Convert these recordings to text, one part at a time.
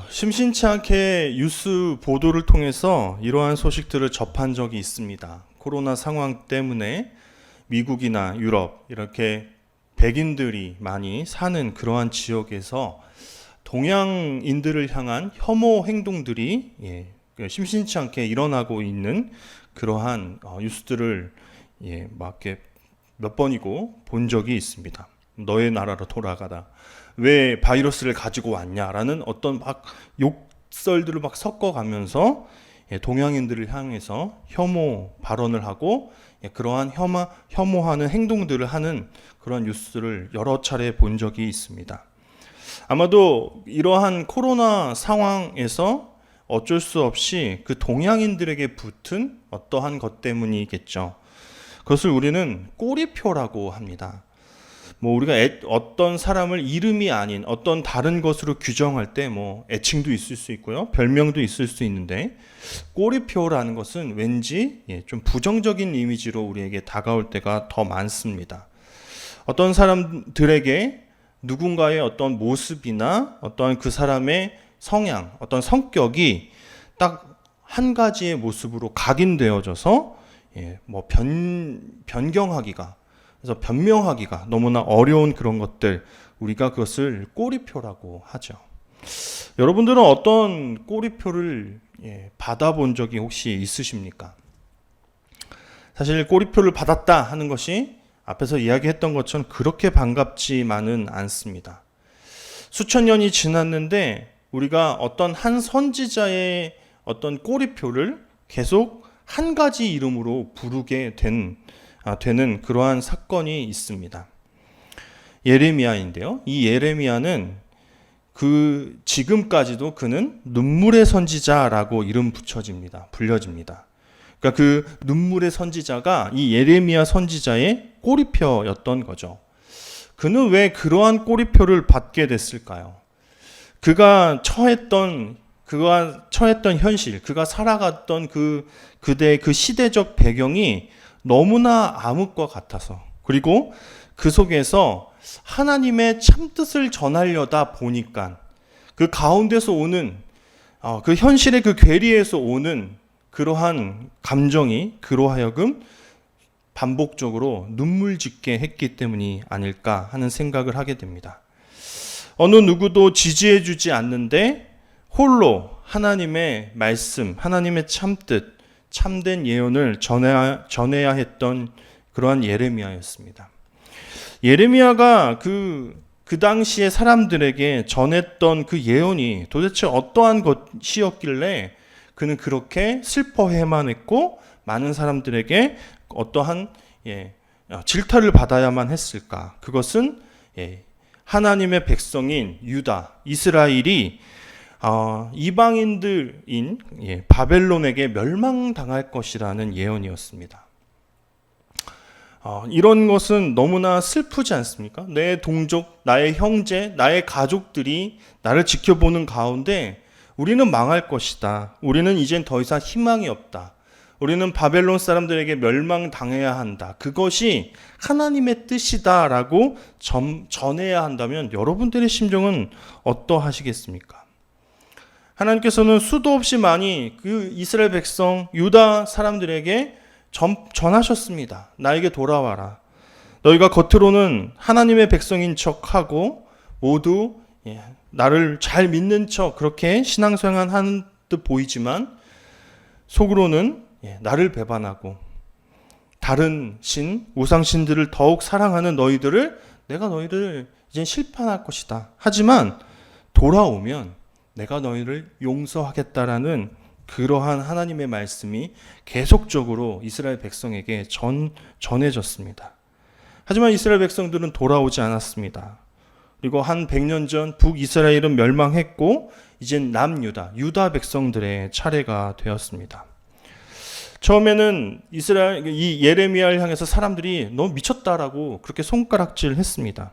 심심치 않게 뉴스 보도를 통해서 이러한 소식들을 접한 적이 있습니다. 코로나 상황 때문에 미국이나 유럽 이렇게 백인들이 많이 사는 그러한 지역에서 동양인들을 향한 혐오 행동들이 심심치 않게 일어나고 있는 그러한 뉴스들을 막 이렇게 몇 번이고 본 적이 있습니다. 너의 나라로 돌아가라. 왜 바이러스를 가지고 왔냐라는 어떤 막 욕설들을 막 섞어가면서 동양인들을 향해서 혐오 발언을 하고 그러한 혐오하는 행동들을 하는 그러한 뉴스를 여러 차례 본 적이 있습니다. 아마도 이러한 코로나 상황에서 어쩔 수 없이 그 동양인들에게 붙은 어떠한 것 때문이겠죠. 그것을 우리는 꼬리표라고 합니다. 우리가 어떤 사람을 이름이 아닌 어떤 다른 것으로 규정할 때 애칭도 있을 수 있고요. 별명도 있을 수 있는데 꼬리표라는 것은 왠지 좀 부정적인 이미지로 우리에게 다가올 때가 더 많습니다. 어떤 사람들에게 누군가의 어떤 모습이나 어떤 그 사람의 성향, 어떤 성격이 딱 한 가지의 모습으로 각인되어져서 변경하기가 그래서 변명하기가 너무나 어려운 그런 것들, 우리가 그것을 꼬리표라고 하죠. 여러분들은 어떤 꼬리표를 받아본 적이 혹시 있으십니까? 사실 꼬리표를 받았다 하는 것이 앞에서 이야기했던 것처럼 그렇게 반갑지만은 않습니다. 수천 년이 지났는데 우리가 어떤 한 선지자의 어떤 꼬리표를 계속 한 가지 이름으로 부르게 되는 그러한 사건이 있습니다. 예레미야인데요. 이 예레미야는 지금까지도 그는 눈물의 선지자라고 이름 불려집니다. 그러니까 그 눈물의 선지자가 이 예레미야 선지자의 꼬리표였던 거죠. 그는 왜 그러한 꼬리표를 받게 됐을까요? 그가 처했던 현실, 그가 살아갔던 그대의 그 시대적 배경이 너무나 암흑과 같아서, 그리고 그 속에서 하나님의 참뜻을 전하려다 보니까 그 가운데서 오는 그 현실의 그 괴리에서 오는 그러한 감정이 그로 하여금 반복적으로 눈물 짓게 했기 때문이 아닐까 하는 생각을 하게 됩니다. 어느 누구도 지지해 주지 않는데 홀로 하나님의 말씀, 하나님의 참뜻, 참된 예언을 전해야 했던 그러한 예레미야였습니다. 예레미야가 그 당시에 사람들에게 전했던 그 예언이 도대체 어떠한 것이었길래 그는 그렇게 슬퍼해만 했고 많은 사람들에게 어떠한 질타를 받아야만 했을까? 그것은 하나님의 백성인 유다, 이스라엘이 이방인들인 바벨론에게 멸망당할 것이라는 예언이었습니다. 이런 것은 너무나 슬프지 않습니까? 내 동족, 나의 형제, 나의 가족들이 나를 지켜보는 가운데 우리는 망할 것이다. 우리는 이젠 더 이상 희망이 없다. 우리는 바벨론 사람들에게 멸망당해야 한다. 그것이 하나님의 뜻이다라고 전해야 한다면 여러분들의 심정은 어떠하시겠습니까? 하나님께서는 수도 없이 많이 그 이스라엘 백성, 유다 사람들에게 전하셨습니다. 나에게 돌아와라. 너희가 겉으로는 하나님의 백성인 척하고 모두 나를 잘 믿는 척 그렇게 신앙생활 하는 듯 보이지만 속으로는 나를 배반하고 다른 우상신들을 더욱 사랑하는 내가 너희를 이제 심판할 것이다. 하지만 돌아오면 내가 너희를 용서하겠다라는 그러한 하나님의 말씀이 계속적으로 이스라엘 백성에게 전해졌습니다. 하지만 이스라엘 백성들은 돌아오지 않았습니다. 그리고 한 100년 전 북이스라엘은 멸망했고 이젠 유다 백성들의 차례가 되었습니다. 처음에는 이 예레미야를 향해서 사람들이 너 미쳤다라고 그렇게 손가락질했습니다.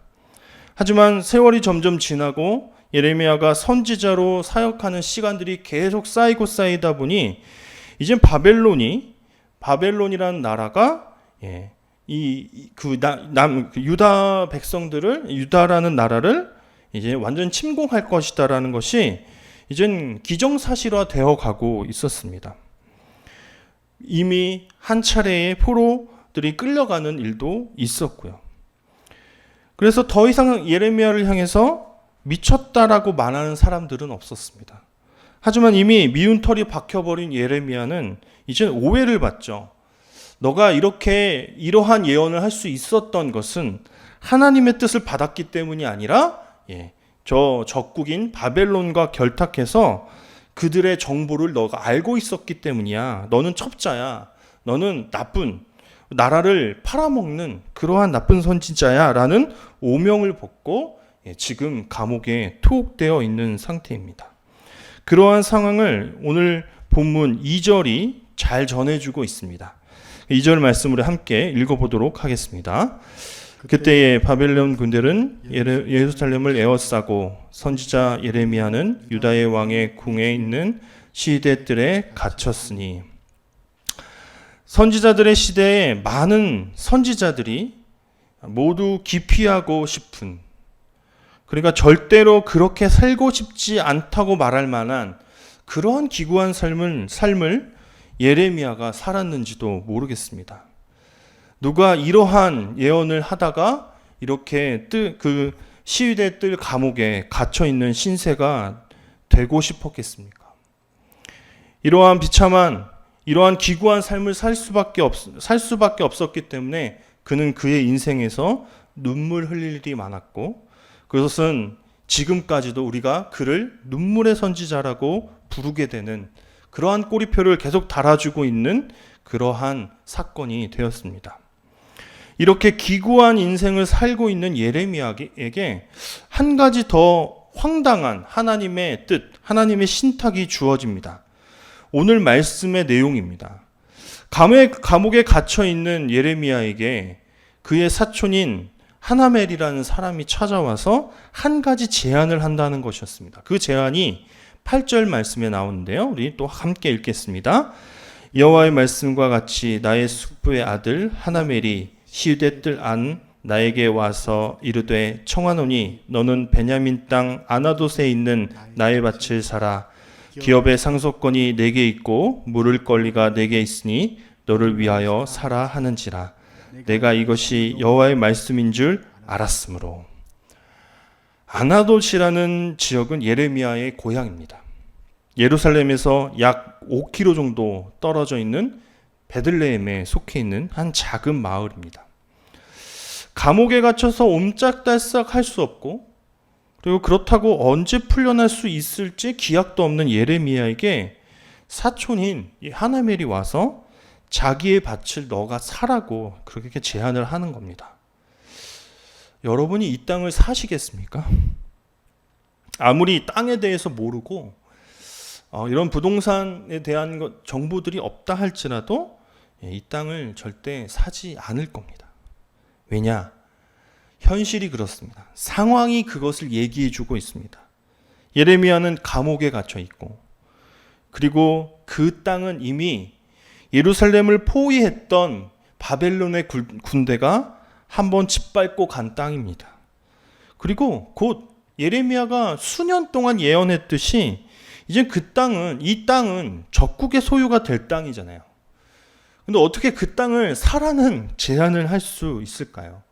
하지만 세월이 점점 지나고 예레미야가 선지자로 사역하는 시간들이 계속 쌓이다 보니 이젠 바벨론이라는 나라가 유다라는 나라를 이제 완전 침공할 것이다라는 것이 이젠 기정사실화 되어 가고 있었습니다. 이미 한 차례의 포로들이 끌려가는 일도 있었고요. 그래서 더 이상 예레미야를 향해서 미쳤다라고 말하는 사람들은 없었습니다. 하지만 이미 미운 털이 박혀버린 예레미야는 이제 오해를 받죠. 너가 이러한 예언을 할 수 있었던 것은 하나님의 뜻을 받았기 때문이 아니라 저 적국인 바벨론과 결탁해서 그들의 정보를 너가 알고 있었기 때문이야. 너는 첩자야. 너는 나쁜 나라를 팔아먹는 그러한 나쁜 선지자야 라는 오명을 벗고 지금 감옥에 투옥되어 있는 상태입니다. 그러한 상황을 오늘 본문 2절이 잘 전해주고 있습니다. 2절 말씀으로 함께 읽어보도록 하겠습니다. 그때에 바벨론 군대는 예루살렘을 에워싸고 선지자 예레미야는 유다의 왕의 궁에 있는 시대들에 갇혔으니, 선지자들의 시대에 많은 선지자들이 모두 기피하고 싶은, 그러니까 절대로 그렇게 살고 싶지 않다고 말할 만한 그러한 기구한 삶을 예레미야가 살았는지도 모르겠습니다. 누가 이러한 예언을 하다가 이렇게 그 시위대 뜰 감옥에 갇혀 있는 신세가 되고 싶었겠습니까? 이러한 비참한, 이러한 기구한 삶을 살 수밖에 없었기 때문에 그는 그의 인생에서 눈물 흘릴 일이 많았고, 그것은 지금까지도 우리가 그를 눈물의 선지자라고 부르게 되는 그러한 꼬리표를 계속 달아주고 있는 그러한 사건이 되었습니다. 이렇게 기구한 인생을 살고 있는 예레미야에게 한 가지 더 황당한 하나님의 뜻, 하나님의 신탁이 주어집니다. 오늘 말씀의 내용입니다. 감옥에 갇혀 있는 예레미야에게 그의 사촌인 하나멜이라는 사람이 찾아와서 한 가지 제안을 한다는 것이었습니다. 그 제안이 8절 말씀에 나오는데요. 우리 또 함께 읽겠습니다. 여호와의 말씀과 같이 나의 숙부의 아들 하나멜이 시위대 뜰 안 나에게 와서 이르되 청하노니 너는 베냐민 땅 아나돗에 있는 나의 밭을 사라. 기업의 상속권이 내게 있고 물을 권리가 내게 있으니 너를 위하여 사라 하는지라. 내가 이것이 여호와의 말씀인 줄 알았으므로. 아나돗이라는 지역은 예레미야의 고향입니다. 예루살렘에서 약 5km 정도 떨어져 있는 베들레헴에 속해 있는 한 작은 마을입니다. 감옥에 갇혀서 옴짝달싹 할 수 없고, 그리고 그렇다고 언제 풀려날 수 있을지 기약도 없는 예레미야에게 사촌인 이 하나멜이 와서 자기의 밭을 너가 사라고 그렇게 제안을 하는 겁니다. 여러분이 이 땅을 사시겠습니까? 아무리 땅에 대해서 모르고 이런 부동산에 대한 정보들이 없다 할지라도 이 땅을 절대 사지 않을 겁니다. 왜냐? 현실이 그렇습니다. 상황이 그것을 얘기해 주고 있습니다. 예레미야는 감옥에 갇혀 있고, 그리고 그 땅은 이미 예루살렘을 포위했던 바벨론의 군대가 한번 짓밟고 간 땅입니다. 그리고 곧 예레미야가 수년 동안 예언했듯이 이제 이 땅은 적국의 소유가 될 땅이잖아요. 근데 어떻게 그 땅을 사라는 제안을 할 수 있을까요?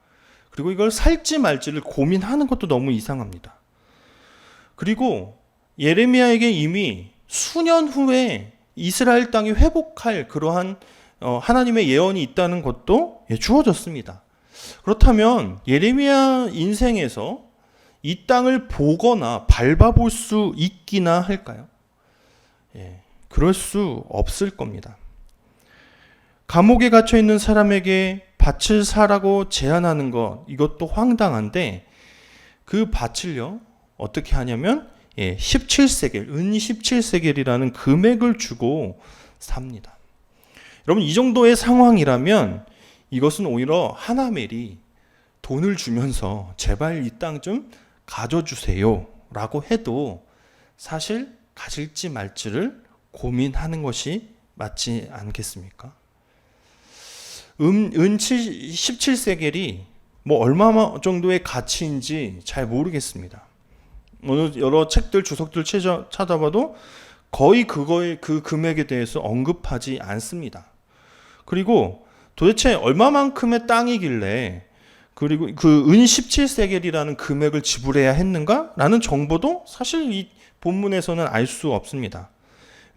그리고 이걸 살지 말지를 고민하는 것도 너무 이상합니다. 그리고 예레미야에게 이미 수년 후에 이스라엘 땅이 회복할 그러한 하나님의 예언이 있다는 것도 주어졌습니다. 그렇다면 예레미야 인생에서 이 땅을 보거나 밟아볼 수 있기나 할까요? 그럴 수 없을 겁니다. 감옥에 갇혀 있는 사람에게 밭을 사라고 제안하는 것, 이것도 황당한데, 그 밭을요 어떻게 하냐면 17세겔, 은 17세겔이라는 금액을 주고 삽니다. 여러분, 이 정도의 상황이라면 이것은 오히려 하나멜이 돈을 주면서 제발 이 땅 좀 가져주세요 라고 해도 사실 가질지 말지를 고민하는 것이 맞지 않겠습니까? 은 17세겔이 뭐 얼마 정도의 가치인지 잘 모르겠습니다. 여러 책들 주석들 찾아봐도 거의 그 금액에 대해서 언급하지 않습니다. 그리고 도대체 얼마만큼의 땅이길래 그리고 그 은 17세겔이라는 금액을 지불해야 했는가라는 정보도 사실 이 본문에서는 알 수 없습니다.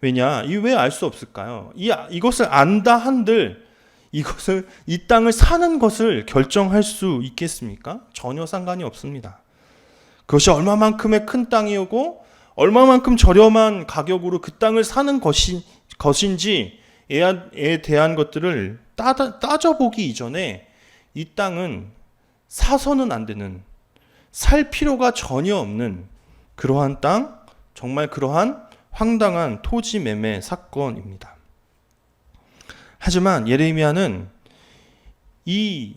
왜냐? 왜 알 수 없을까요? 이것을 안다 한들 이 땅을 사는 것을 결정할 수 있겠습니까? 전혀 상관이 없습니다. 그것이 얼마만큼의 큰 땅이오고 얼마만큼 저렴한 가격으로 그 땅을 사는 것인지에 대한 것들을 따져보기 이전에 이 땅은 사서는 안 되는, 살 필요가 전혀 없는 그러한 땅, 정말 그러한 황당한 토지 매매 사건입니다. 하지만 예레미야는 이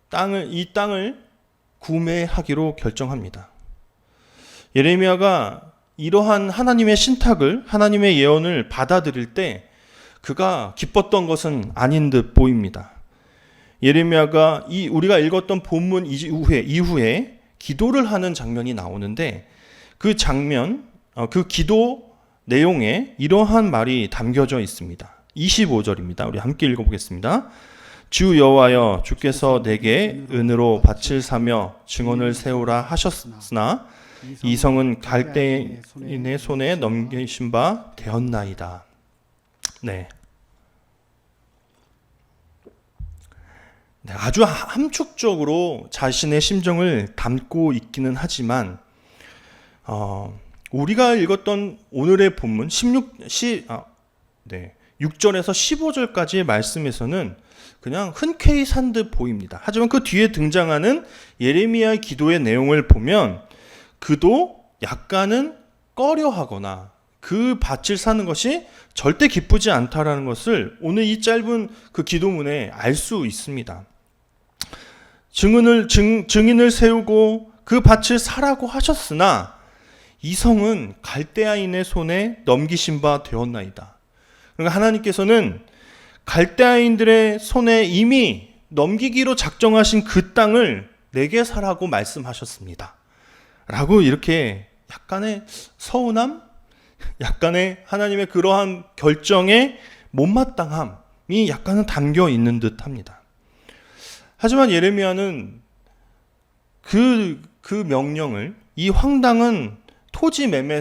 땅을 구매하기로 결정합니다. 예레미야가 이러한 하나님의 신탁을, 하나님의 예언을 받아들일 때 그가 기뻤던 것은 아닌 듯 보입니다. 예레미야가 우리가 읽었던 본문 이후에 기도를 하는 장면이 나오는데 그 장면, 그 기도 내용에 이러한 말이 담겨져 있습니다. 25절입니다. 우리 함께 읽어보겠습니다. 주 여호와여, 주께서 내게 은으로 밭을 사며 증언을 세우라 하셨으나 이 성은 갈대인의 손에 넘기신 바 되었나이다. 네. 아주 함축적으로 자신의 심정을 담고 있기는 하지만 우리가 읽었던 오늘의 본문 6절에서 15절까지의 말씀에서는 그냥 흔쾌히 산 듯 보입니다. 하지만 그 뒤에 등장하는 예레미야의 기도의 내용을 보면 그도 약간은 꺼려하거나 그 밭을 사는 것이 절대 기쁘지 않다라는 것을 오늘 이 짧은 그 기도문에 알 수 있습니다. 증인을 세우고 그 밭을 사라고 하셨으나 이 성은 갈대아인의 손에 넘기신 바 되었나이다. 그러니까 하나님께서는 갈대아인들의 손에 이미 넘기기로 작정하신 그 땅을 내게 사라고 말씀하셨습니다. 라고 이렇게 약간의 서운함, 약간의 하나님의 그러한 결정의 못마땅함이 약간은 담겨 있는 듯 합니다. 하지만 예레미야는 그 명령을, 이 황당한 토지 매매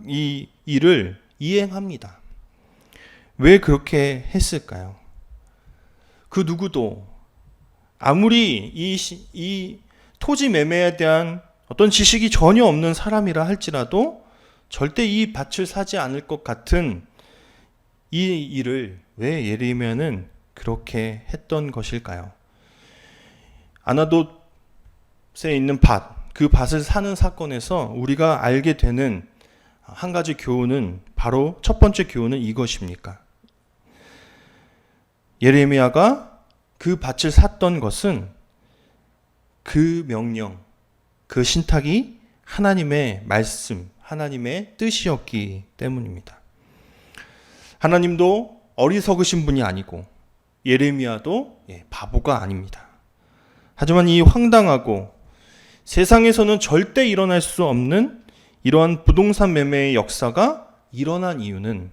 이 일을 이행합니다. 왜 그렇게 했을까요? 그 누구도 아무리 이 토지 매매에 대한 어떤 지식이 전혀 없는 사람이라 할지라도 절대 이 밭을 사지 않을 것 같은 이 일을 왜 예레미야는 그렇게 했던 것일까요? 아나돗에 있는 그 밭을 사는 사건에서 우리가 알게 되는 한 가지 교훈은 바로 첫 번째 교훈은 이것입니까? 예레미야가 그 밭을 샀던 것은 그 명령, 그 신탁이 하나님의 말씀, 하나님의 뜻이었기 때문입니다. 하나님도 어리석으신 분이 아니고 예레미야도 바보가 아닙니다. 하지만 이 황당하고 세상에서는 절대 일어날 수 없는 이러한 부동산 매매의 역사가 일어난 이유는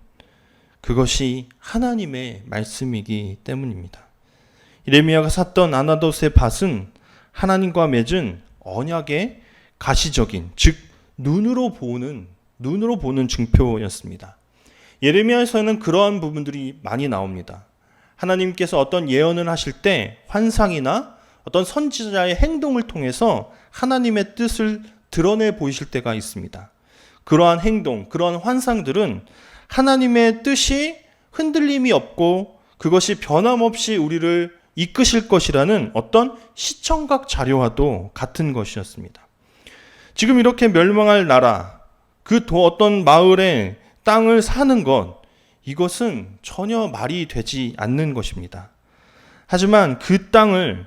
그것이 하나님의 말씀이기 때문입니다. 예레미야가 샀던 아나돗의 밭은 하나님과 맺은 언약의 가시적인, 즉 눈으로 보는 증표였습니다. 예레미야에서는 그러한 부분들이 많이 나옵니다. 하나님께서 어떤 예언을 하실 때 환상이나 어떤 선지자의 행동을 통해서 하나님의 뜻을 드러내 보이실 때가 있습니다. 그러한 행동, 그러한 환상들은 하나님의 뜻이 흔들림이 없고 그것이 변함없이 우리를 이끄실 것이라는 어떤 시청각 자료와도 같은 것이었습니다. 지금 이렇게 멸망할 나라, 어떤 마을에 땅을 사는 것, 이것은 전혀 말이 되지 않는 것입니다. 하지만 그 땅을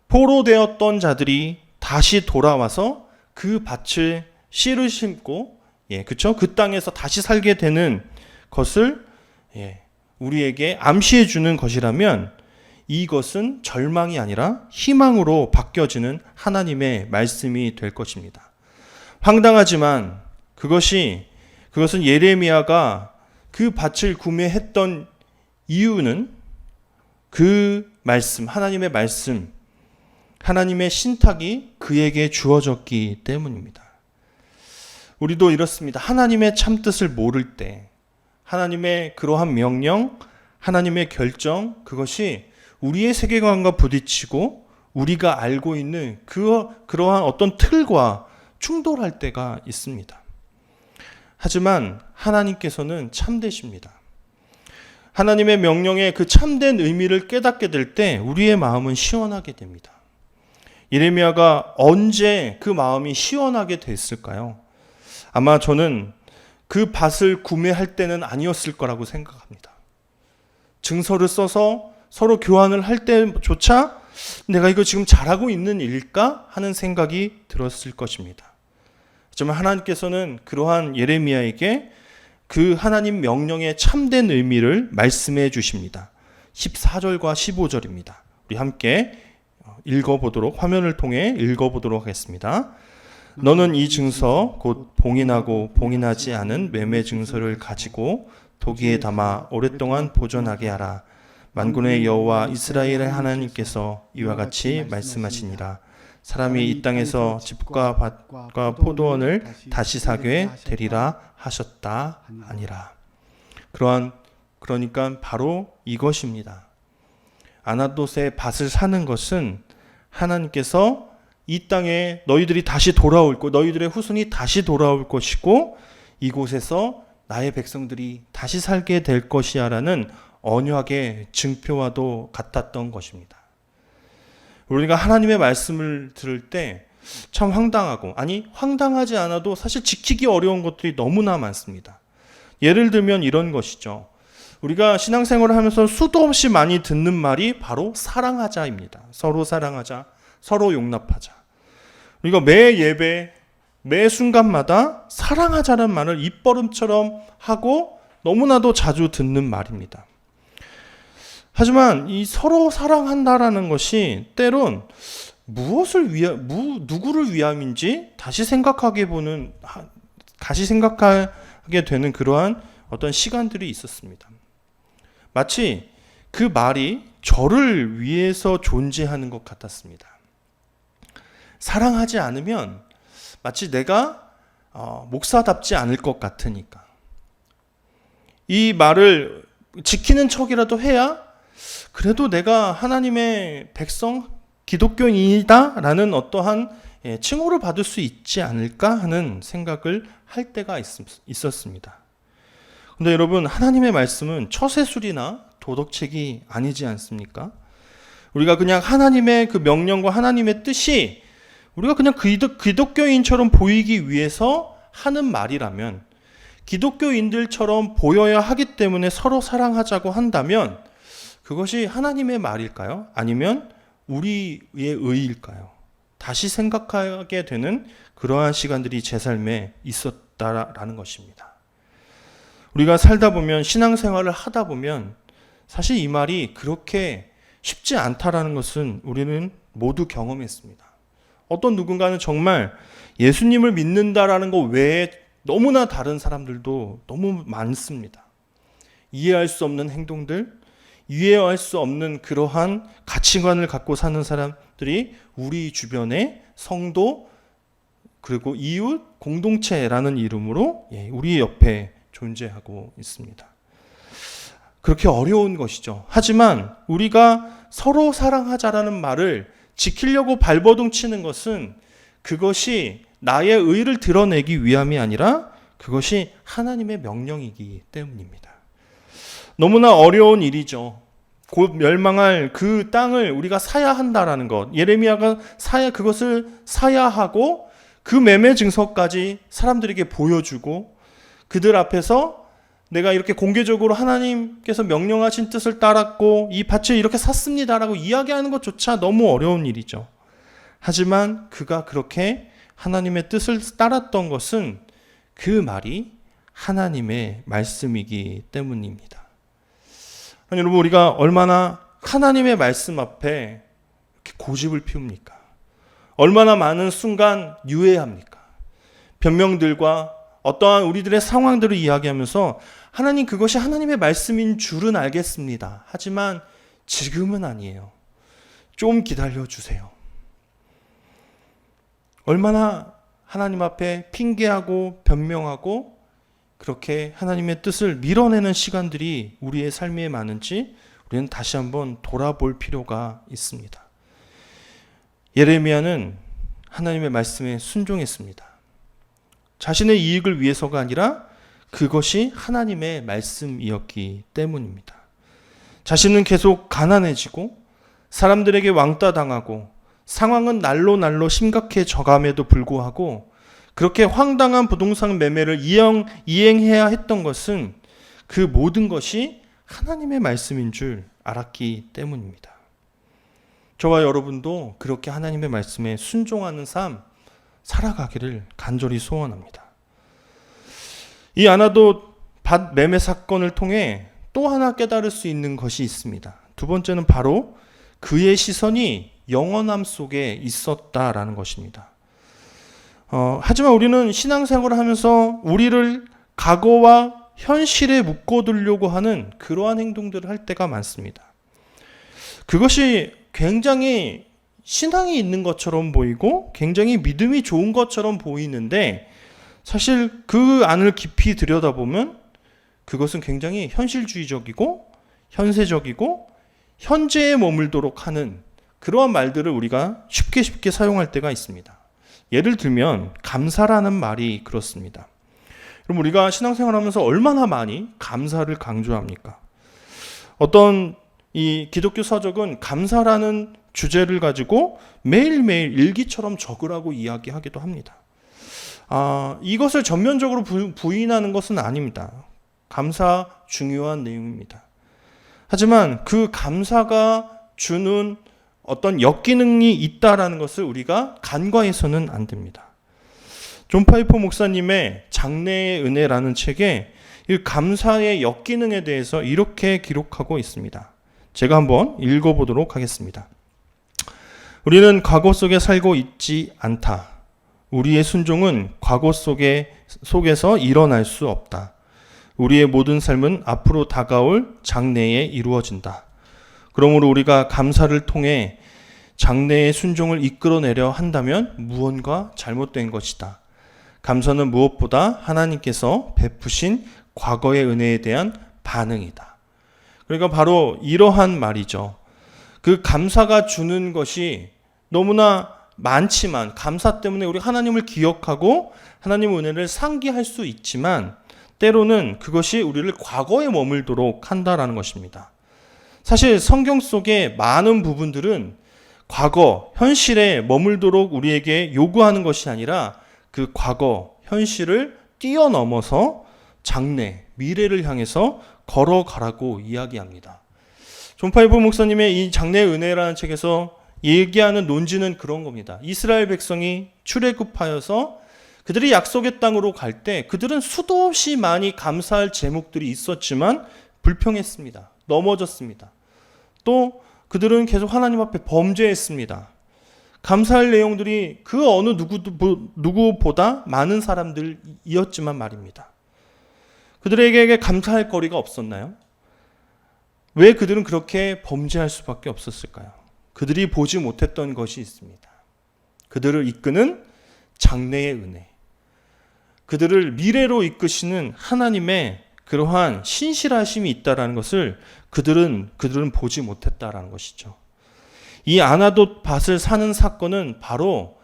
포로되었던 자들이 다시 돌아와서 그 밭을 씨를 심고, 그 땅에서 다시 살게 되는 것을 우리에게 암시해 주는 것이라면 이것은 절망이 아니라 희망으로 바뀌어지는 하나님의 말씀이 될 것입니다. 황당하지만 그것은 예레미야가 그 밭을 구매했던 이유는 그 말씀, 하나님의 말씀, 하나님의 신탁이 그에게 주어졌기 때문입니다. 우리도 이렇습니다. 하나님의 참뜻을 모를 때 하나님의 그러한 명령, 하나님의 결정, 그것이 우리의 세계관과 부딪히고 우리가 알고 있는 그러한 어떤 틀과 충돌할 때가 있습니다. 하지만 하나님께서는 참되십니다. 하나님의 명령의 그 참된 의미를 깨닫게 될 때 우리의 마음은 시원하게 됩니다. 예레미야가 언제 그 마음이 시원하게 됐을까요? 아마 저는 그 밭을 구매할 때는 아니었을 거라고 생각합니다. 증서를 써서 서로 교환을 할 때조차 내가 이거 지금 잘하고 있는 일일까 하는 생각이 들었을 것입니다. 하지만 하나님께서는 그러한 예레미야에게 그 하나님 명령의 참된 의미를 말씀해 주십니다. 14절과 15절입니다. 우리 함께 읽어보도록, 화면을 통해 읽어보도록 하겠습니다. 너는 이 증서 곧 봉인하고 봉인하지 않은 매매 증서를 가지고 도기에 담아 오랫동안 보존하게 하라. 만군의 여호와 이스라엘의 하나님께서 이와 같이 말씀하시니라. 사람이 이 땅에서 집과 밭과 포도원을 다시 사게 되리라 하셨다 아니라. 그러니까 바로 이것입니다. 아나돗의 밭을 사는 것은 하나님께서 이 땅에 너희들이 다시 돌아올 것, 너희들의 후손이 다시 돌아올 것이고 이곳에서 나의 백성들이 다시 살게 될 것이야 라는 언약의 증표와도 같았던 것입니다. 우리가 하나님의 말씀을 들을 때 참 황당하고, 아니 황당하지 않아도 사실 지키기 어려운 것들이 너무나 많습니다. 예를 들면 이런 것이죠. 우리가 신앙생활을 하면서 수도 없이 많이 듣는 말이 바로 사랑하자입니다. 서로 사랑하자, 서로 용납하자. 우리가 매 예배, 매 순간마다 사랑하자는 말을 입버릇처럼 하고 너무나도 자주 듣는 말입니다. 하지만 이 서로 사랑한다라는 것이 때론 누구를 위함인지 다시 생각하게 되는 그러한 어떤 시간들이 있었습니다. 마치 그 말이 저를 위해서 존재하는 것 같았습니다. 사랑하지 않으면 마치 내가 목사답지 않을 것 같으니까. 이 말을 지키는 척이라도 해야 그래도 내가 하나님의 백성, 기독교인이다 라는 어떠한 칭호를 받을 수 있지 않을까 하는 생각을 할 때가 있었습니다. 그런데 여러분, 하나님의 말씀은 처세술이나 도덕책이 아니지 않습니까? 우리가 그냥 하나님의 그 명령과 하나님의 뜻이 우리가 그냥 기독교인처럼 보이기 위해서 하는 말이라면, 기독교인들처럼 보여야 하기 때문에 서로 사랑하자고 한다면 그것이 하나님의 말일까요? 아니면 우리의 의일까요? 다시 생각하게 되는 그러한 시간들이 제 삶에 있었다라는 것입니다. 우리가 살다 보면, 신앙생활을 하다 보면 사실 이 말이 그렇게 쉽지 않다라는 것은 우리는 모두 경험했습니다. 어떤 누군가는 정말 예수님을 믿는다라는 것 외에 너무나 다른 사람들도 너무 많습니다. 이해할 수 없는 행동들, 이해할 수 없는 그러한 가치관을 갖고 사는 사람들이 우리 주변에 성도, 그리고 이웃, 공동체라는 이름으로 우리 옆에 존재하고 있습니다. 그렇게 어려운 것이죠. 하지만 우리가 서로 사랑하자라는 말을 지키려고 발버둥 치는 것은 그것이 나의 의를 드러내기 위함이 아니라 그것이 하나님의 명령이기 때문입니다. 너무나 어려운 일이죠. 곧 멸망할 그 땅을 우리가 사야 한다라는 것. 예레미야가 그것을 사야 하고 그 매매 증서까지 사람들에게 보여주고 그들 앞에서 내가 이렇게 공개적으로 하나님께서 명령하신 뜻을 따랐고 이 밭을 이렇게 샀습니다라고 이야기하는 것조차 너무 어려운 일이죠. 하지만 그가 그렇게 하나님의 뜻을 따랐던 것은 그 말이 하나님의 말씀이기 때문입니다. 여러분, 우리가 얼마나 하나님의 말씀 앞에 이렇게 고집을 피웁니까? 얼마나 많은 순간 유예합니까? 변명들과 어떠한 우리들의 상황들을 이야기하면서 하나님, 그것이 하나님의 말씀인 줄은 알겠습니다. 하지만 지금은 아니에요. 좀 기다려 주세요. 얼마나 하나님 앞에 핑계하고 변명하고 그렇게 하나님의 뜻을 밀어내는 시간들이 우리의 삶에 많은지 우리는 다시 한번 돌아볼 필요가 있습니다. 예레미야는 하나님의 말씀에 순종했습니다. 자신의 이익을 위해서가 아니라 그것이 하나님의 말씀이었기 때문입니다. 자신은 계속 가난해지고 사람들에게 왕따 당하고 상황은 날로 날로 심각해져감에도 불구하고 그렇게 황당한 부동산 매매를 이행해야 했던 것은 그 모든 것이 하나님의 말씀인 줄 알았기 때문입니다. 저와 여러분도 그렇게 하나님의 말씀에 순종하는 삶 살아가기를 간절히 소원합니다. 이 아나돗 밭 매매 사건을 통해 또 하나 깨달을 수 있는 것이 있습니다. 두 번째는 바로 그의 시선이 영원함 속에 있었다라는 것입니다. 하지만 우리는 신앙생활을 하면서 우리를 과거와 현실에 묶어두려고 하는 그러한 행동들을 할 때가 많습니다. 그것이 굉장히 신앙이 있는 것처럼 보이고 굉장히 믿음이 좋은 것처럼 보이는데 사실 그 안을 깊이 들여다보면 그것은 굉장히 현실주의적이고 현세적이고 현재에 머물도록 하는 그러한 말들을 우리가 쉽게 사용할 때가 있습니다. 예를 들면 감사라는 말이 그렇습니다. 그럼 우리가 신앙생활하면서 얼마나 많이 감사를 강조합니까? 어떤 이 기독교 서적은 감사라는 주제를 가지고 매일매일 일기처럼 적으라고 이야기하기도 합니다. 이것을 전면적으로 부인하는 것은 아닙니다. 감사 중요한 내용입니다. 하지만 그 감사가 주는 어떤 역기능이 있다라는 것을 우리가 간과해서는 안 됩니다. 존 파이퍼 목사님의 장래의 은혜라는 책에 이 감사의 역기능에 대해서 이렇게 기록하고 있습니다. 제가 한번 읽어보도록 하겠습니다. 우리는 과거 속에 살고 있지 않다. 우리의 순종은 과거 속에서 일어날 수 없다. 우리의 모든 삶은 앞으로 다가올 장래에 이루어진다. 그러므로 우리가 감사를 통해 장래의 순종을 이끌어내려 한다면 무언가 잘못된 것이다. 감사는 무엇보다 하나님께서 베푸신 과거의 은혜에 대한 반응이다. 그러니까 바로 이러한 말이죠. 그 감사가 주는 것이 너무나 많지만 감사 때문에 우리 하나님을 기억하고 하나님의 은혜를 상기할 수 있지만 때로는 그것이 우리를 과거에 머물도록 한다라는 것입니다. 사실 성경 속의 많은 부분들은 과거, 현실에 머물도록 우리에게 요구하는 것이 아니라 그 과거, 현실을 뛰어넘어서 장래, 미래를 향해서 걸어가라고 이야기합니다. 존 파이퍼 목사님의 이 장래의 은혜라는 책에서 얘기하는 논지는 그런 겁니다. 이스라엘 백성이 출애굽하여서 그들이 약속의 땅으로 갈 때 그들은 수도 없이 많이 감사할 제목들이 있었지만 불평했습니다. 넘어졌습니다. 또 그들은 계속 하나님 앞에 범죄했습니다. 감사할 내용들이 그 어느 누구보다 많은 사람들이었지만 말입니다. 그들에게 감사할 거리가 없었나요? 왜 그들은 그렇게 범죄할 수밖에 없었을까요? 그들이 보지 못했던 것이 있습니다. 그들을 이끄는 장래의 은혜. 그들을 미래로 이끄시는 하나님의 그러한 신실하심이 있다라는 것을 그들은 보지 못했다라는 것이죠. 이 아나돗 밭을 사는 사건은 바로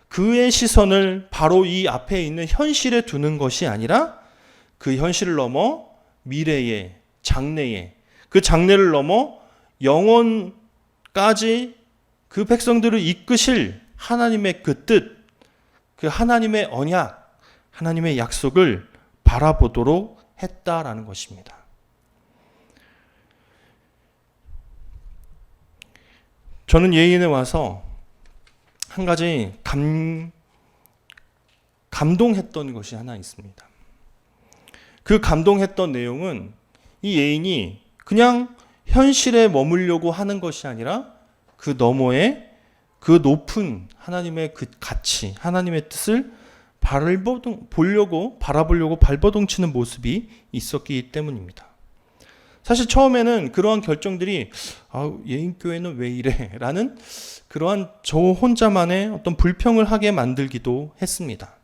그의 시선을 바로 이 앞에 있는 현실에 두는 것이 아니라 그 현실을 넘어 미래에, 장래에, 그 장래를 넘어 영원까지 그 백성들을 이끄실 하나님의 그 뜻, 그 하나님의 언약, 하나님의 약속을 바라보도록 했다라는 것입니다. 저는 예인에 와서 한 가지 감동했던 것이 하나 있습니다. 그 감동했던 내용은 이 예인이 그냥 현실에 머물려고 하는 것이 아니라 그 너머에 그 높은 하나님의 그 가치, 하나님의 뜻을 바라보려고 발버둥 치는 모습이 있었기 때문입니다. 사실 처음에는 그러한 결정들이 예인교회는 왜 이래? 라는 그러한 저 혼자만의 어떤 불평을 하게 만들기도 했습니다.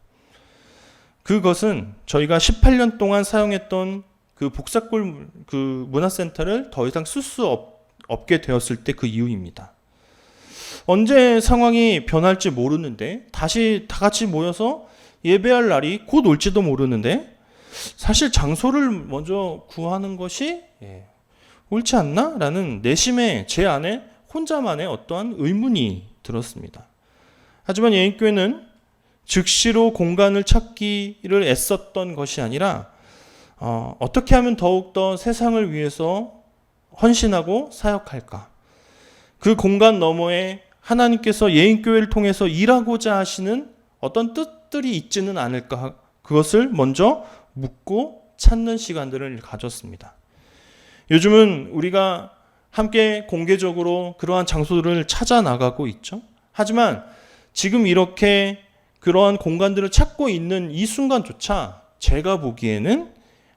그것은 저희가 18년 동안 사용했던 그 복사골 그 문화센터를 더 이상 쓸 수 없게 되었을 때 그 이유입니다. 언제 상황이 변할지 모르는데 다시 다 같이 모여서 예배할 날이 곧 올지도 모르는데 사실 장소를 먼저 구하는 것이 옳지 않나? 라는 내심에 제 안에 혼자만의 어떠한 의문이 들었습니다. 하지만 예인교회는 즉시로 공간을 찾기를 애썼던 것이 아니라 어떻게 하면 더욱더 세상을 위해서 헌신하고 사역할까? 그 공간 너머에 하나님께서 예인교회를 통해서 일하고자 하시는 어떤 뜻들이 있지는 않을까? 그것을 먼저 묻고 찾는 시간들을 가졌습니다. 요즘은 우리가 함께 공개적으로 그러한 장소들을 찾아 나가고 있죠. 하지만 지금 이렇게 그러한 공간들을 찾고 있는 이 순간조차 제가 보기에는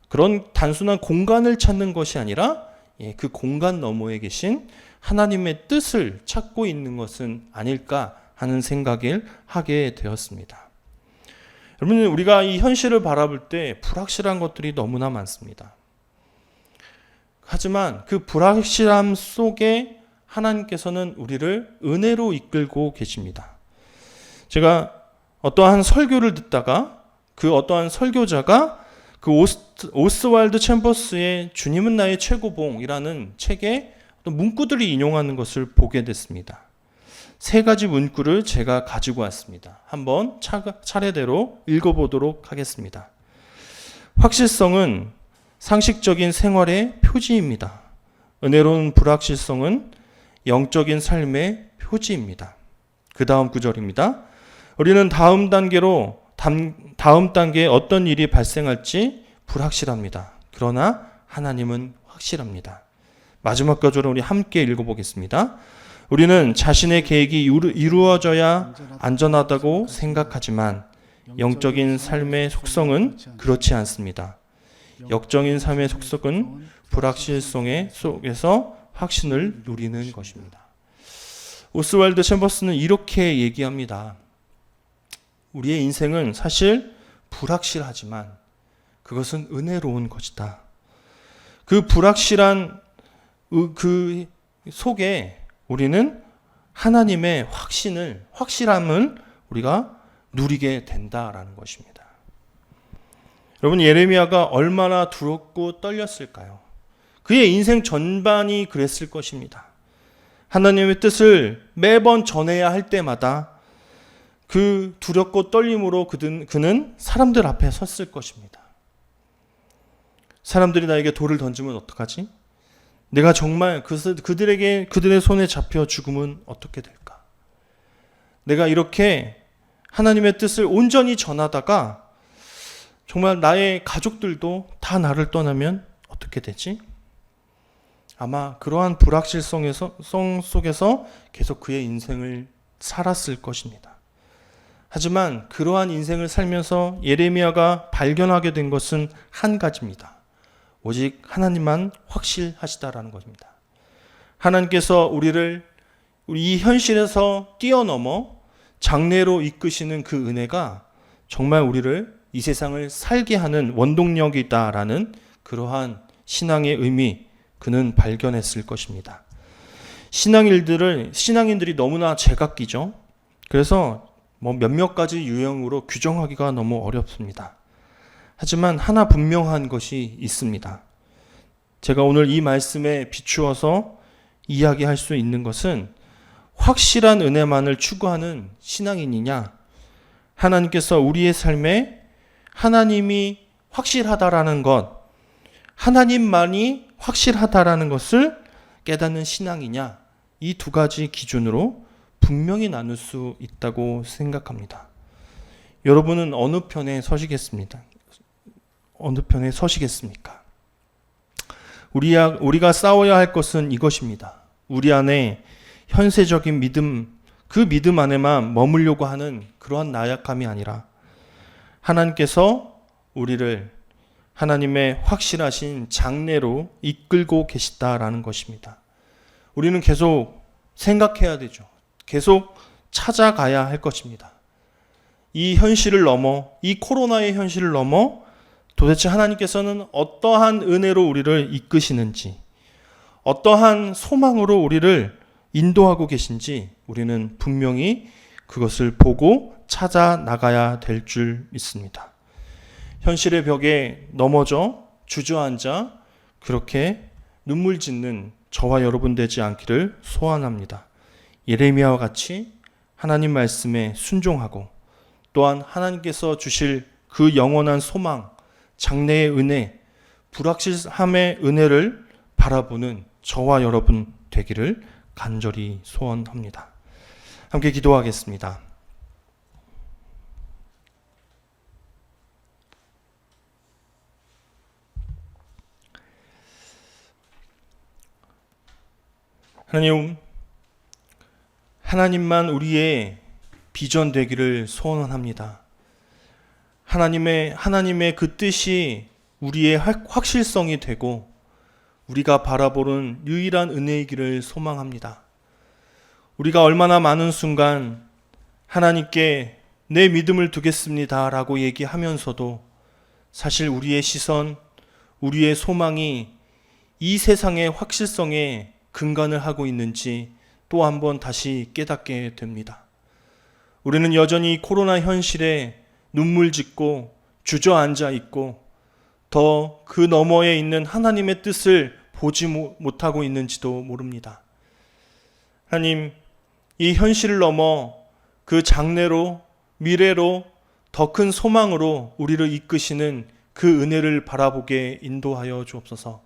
그런 단순한 공간을 찾는 것이 아니라 그 공간 너머에 계신 하나님의 뜻을 찾고 있는 것은 아닐까 하는 생각을 하게 되었습니다. 여러분, 우리가 이 현실을 바라볼 때 불확실한 것들이 너무나 많습니다. 하지만 그 불확실함 속에 하나님께서는 우리를 은혜로 이끌고 계십니다. 제가 어떠한 설교를 듣다가 그 어떠한 설교자가 그 오스왈드 챔버스의 주님은 나의 최고봉이라는 책에 어떤 문구들이 인용하는 것을 보게 됐습니다. 세 가지 문구를 제가 가지고 왔습니다. 한번 차례대로 읽어보도록 하겠습니다. 확실성은 상식적인 생활의 표지입니다. 은혜로운 불확실성은 영적인 삶의 표지입니다. 그 다음 구절입니다. 우리는 다음 단계에 어떤 일이 발생할지 불확실합니다. 그러나 하나님은 확실합니다. 마지막 구절을 우리 함께 읽어보겠습니다. 우리는 자신의 계획이 이루어져야 안전하다고 생각하지만 영적인 삶의 속성은 그렇지 않습니다. 영적인 삶의 속성은 불확실성 속에서 확신을 누리는 것입니다. 오스왈드 챔버스는 이렇게 얘기합니다. 우리의 인생은 사실 불확실하지만 그것은 은혜로운 것이다. 그 불확실한 그 속에 우리는 하나님의 확실함을 우리가 누리게 된다라는 것입니다. 여러분, 예레미야가 얼마나 두렵고 떨렸을까요? 그의 인생 전반이 그랬을 것입니다. 하나님의 뜻을 매번 전해야 할 때마다 그 두렵고 떨림으로 그는 사람들 앞에 섰을 것입니다. 사람들이 나에게 돌을 던지면 어떡하지? 내가 정말 그들의 손에 잡혀 죽으면 어떻게 될까? 내가 이렇게 하나님의 뜻을 온전히 전하다가 정말 나의 가족들도 다 나를 떠나면 어떻게 되지? 아마 그러한 불확실성 속에서 계속 그의 인생을 살았을 것입니다. 하지만 그러한 인생을 살면서 예레미야가 발견하게 된 것은 한 가지입니다. 오직 하나님만 확실하시다라는 것입니다. 하나님께서 우리 이 현실에서 뛰어넘어 장래로 이끄시는 그 은혜가 정말 우리를 이 세상을 살게 하는 원동력이다라는 그러한 신앙의 의미, 그는 발견했을 것입니다. 신앙인들이 너무나 제각기죠. 그래서 몇몇 가지 유형으로 규정하기가 너무 어렵습니다. 하지만 하나 분명한 것이 있습니다. 제가 오늘 이 말씀에 비추어서 이야기할 수 있는 것은 확실한 은혜만을 추구하는 신앙인이냐, 하나님께서 우리의 삶에 하나님이 확실하다라는 것, 하나님만이 확실하다라는 것을 깨닫는 신앙이냐, 이 두 가지 기준으로 분명히 나눌 수 있다고 생각합니다. 여러분은 어느 편에 서시겠습니까? 우리가 싸워야 할 것은 이것입니다. 우리 안에 현세적인 믿음, 그 믿음 안에만 머물려고 하는 그러한 나약함이 아니라 하나님께서 우리를 하나님의 확실하신 장래로 이끌고 계시다라는 것입니다. 우리는 계속 생각해야 되죠. 계속 찾아가야 할 것입니다. 이 현실을 넘어, 이 코로나의 현실을 넘어 도대체 하나님께서는 어떠한 은혜로 우리를 이끄시는지, 어떠한 소망으로 우리를 인도하고 계신지 우리는 분명히 그것을 보고 찾아 나가야 될 줄 믿습니다. 현실의 벽에 넘어져 주저앉아 그렇게 눈물 짓는 저와 여러분 되지 않기를 소원합니다. 예레미야와 같이 하나님 말씀에 순종하고 또한 하나님께서 주실 그 영원한 소망, 장래의 은혜, 불확실함의 은혜를 바라보는 저와 여러분 되기를 간절히 소원합니다. 함께 기도하겠습니다. 하나님, 하나님만 우리의 비전 되기를 소원합니다. 하나님의 그 뜻이 우리의 확실성이 되고 우리가 바라보는 유일한 은혜이기를 소망합니다. 우리가 얼마나 많은 순간 하나님께 내 믿음을 두겠습니다 라고 얘기하면서도 사실 우리의 시선, 우리의 소망이 이 세상의 확실성에 근간을 하고 있는지 또 한번 다시 깨닫게 됩니다. 우리는 여전히 코로나 현실에 눈물 짓고 주저앉아 있고 더 그 너머에 있는 하나님의 뜻을 보지 못하고 있는지도 모릅니다. 하나님, 이 현실을 넘어 그 장래로, 미래로, 더 큰 소망으로 우리를 이끄시는 그 은혜를 바라보게 인도하여 주옵소서.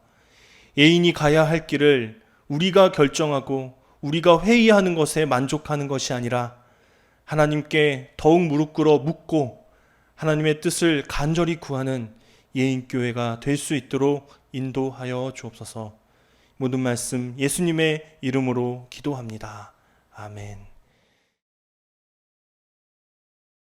예인이 가야 할 길을 우리가 결정하고 우리가 회의하는 것에 만족하는 것이 아니라 하나님께 더욱 무릎 꿇어 묻고 하나님의 뜻을 간절히 구하는 예인교회가 될 수 있도록 인도하여 주옵소서. 모든 말씀 예수님의 이름으로 기도합니다. 아멘.